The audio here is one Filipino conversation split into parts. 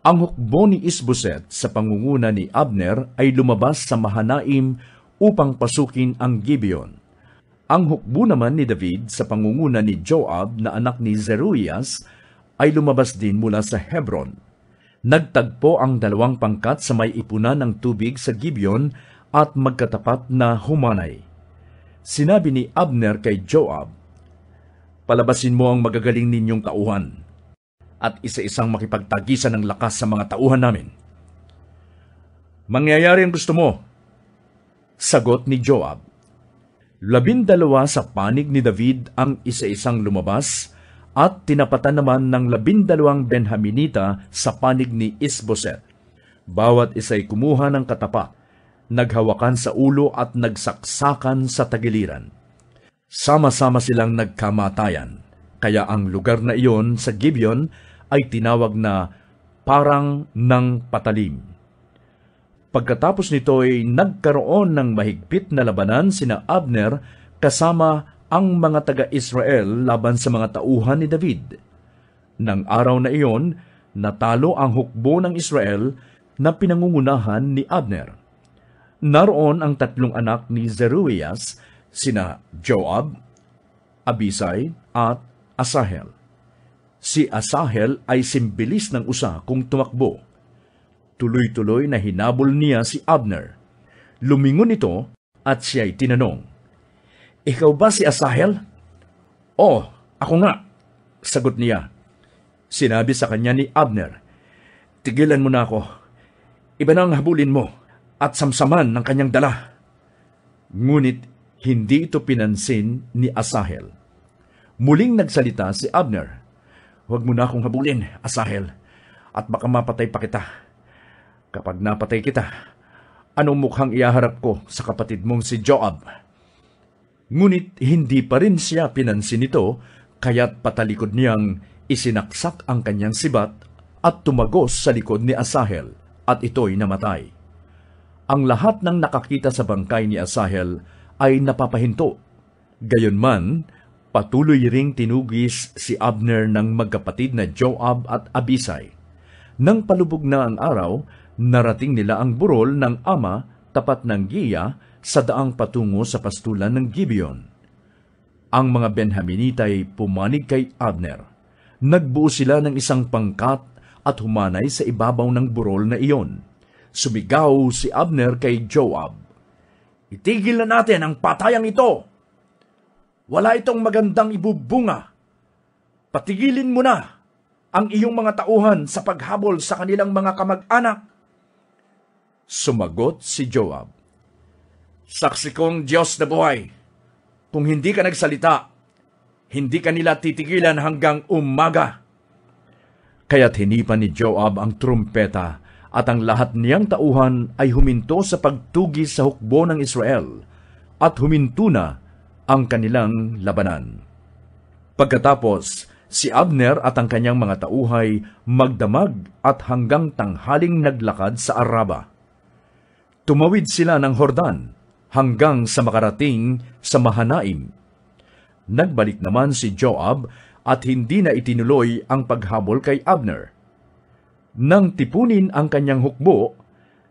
Ang hukbo ni Isboset sa pangunguna ni Abner ay lumabas sa Mahanaim upang pasukin ang Gibeon. Ang hukbo naman ni David sa pangunguna ni Joab na anak ni Zeruias ay lumabas din mula sa Hebron. Nagtagpo ang dalawang pangkat sa may ipunan ng tubig sa Gibeon at magkatapat na humanay. Sinabi ni Abner kay Joab, "Palabasin mo ang magagaling ninyong tauhan, at isa-isang makipagtagisan ng lakas sa mga tauhan namin." "Mangyayari ang gusto mo," sagot ni Joab. 12 sa panig ni David ang isa-isang lumabas, at tinapatan naman ng 12 Benhaminita sa panig ni Isboset. Bawat isa'y kumuha ng katapat, naghawakan sa ulo at nagsaksakan sa tagiliran. Sama-sama silang nagkamatayan, kaya ang lugar na iyon sa Gibeon ay tinawag na Parang ng Patalim. Pagkatapos nito ay nagkaroon ng mahigpit na labanan sina Abner kasama ang mga taga-Israel laban sa mga tauhan ni David. Nang araw na iyon, natalo ang hukbo ng Israel na pinangungunahan ni Abner. Naroon ang 3 anak ni Zeruias, sina Joab, Abisai at Asahel. Si Asahel ay simbilis ng usa kung tumakbo. Tuloy-tuloy na hinabol niya si Abner. Lumingon ito at siya'y tinanong, "Ikaw ba si Asahel?" "Oo, ako nga," sagot niya. Sinabi sa kanya ni Abner, "Tigilan mo na ako. Iba na ang habulin mo," at samsaman ng kanyang dala. Ngunit hindi ito pinansin ni Asahel. Muling nagsalita si Abner, "Huwag mo na akong habulin, Asahel, at baka mapatay pa kita. Kapag napatay kita, anong mukhang ihaharap ko sa kapatid mong si Joab?" Ngunit hindi pa rin siya pinansin nito, kaya't patalikod niyang isinaksak ang kanyang sibat at tumagos sa likod ni Asahel, at ito'y namatay. Ang lahat ng nakakita sa bangkay ni Asahel ay napapahinto. Gayunman, patuloy ring tinugis si Abner ng magkapatid na Joab at Abisai. Nang palubog na ang araw, narating nila ang burol ng ama tapat ng Giya sa daang patungo sa pastulan ng Gibeon. Ang mga Benhaminita ay pumanig kay Abner. Nagbuo sila ng isang pangkat at humanay sa ibabaw ng burol na iyon. Sumigaw si Abner kay Joab, "Itigil na natin ang patayang ito! Wala itong magandang ibubunga. Patigilin mo na ang iyong mga tauhan sa paghabol sa kanilang mga kamag-anak." Sumagot si Joab, "Saksi kong Diyos na buhay, kung hindi ka nagsalita, hindi ka nila titigilan hanggang umaga." Kaya't hinipan ni Joab ang trumpeta, at ang lahat niyang tauhan ay huminto sa pagtugis sa hukbo ng Israel, at huminto na ang kanilang labanan. Pagkatapos, si Abner at ang kanyang mga tauhay magdamag at hanggang tanghaling naglakad sa Araba. Tumawid sila ng Hordan hanggang sa makarating sa Mahanaim. Nagbalik naman si Joab at hindi na itinuloy ang paghabol kay Abner. Nang tipunin ang kanyang hukbo,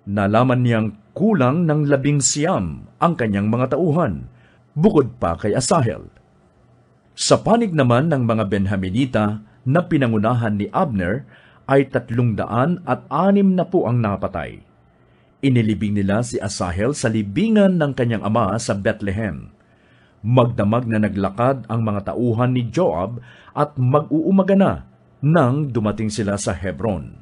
nalaman niyang kulang ng 19 ang kanyang mga tauhan, bukod pa kay Asahel. Sa panig naman ng mga Benhaminita na pinangunahan ni Abner ay 360 ang napatay. Inilibing nila si Asahel sa libingan ng kanyang ama sa Bethlehem. Magdamag na naglakad ang mga tauhan ni Joab at mag-uumaga na nang dumating sila sa Hebron.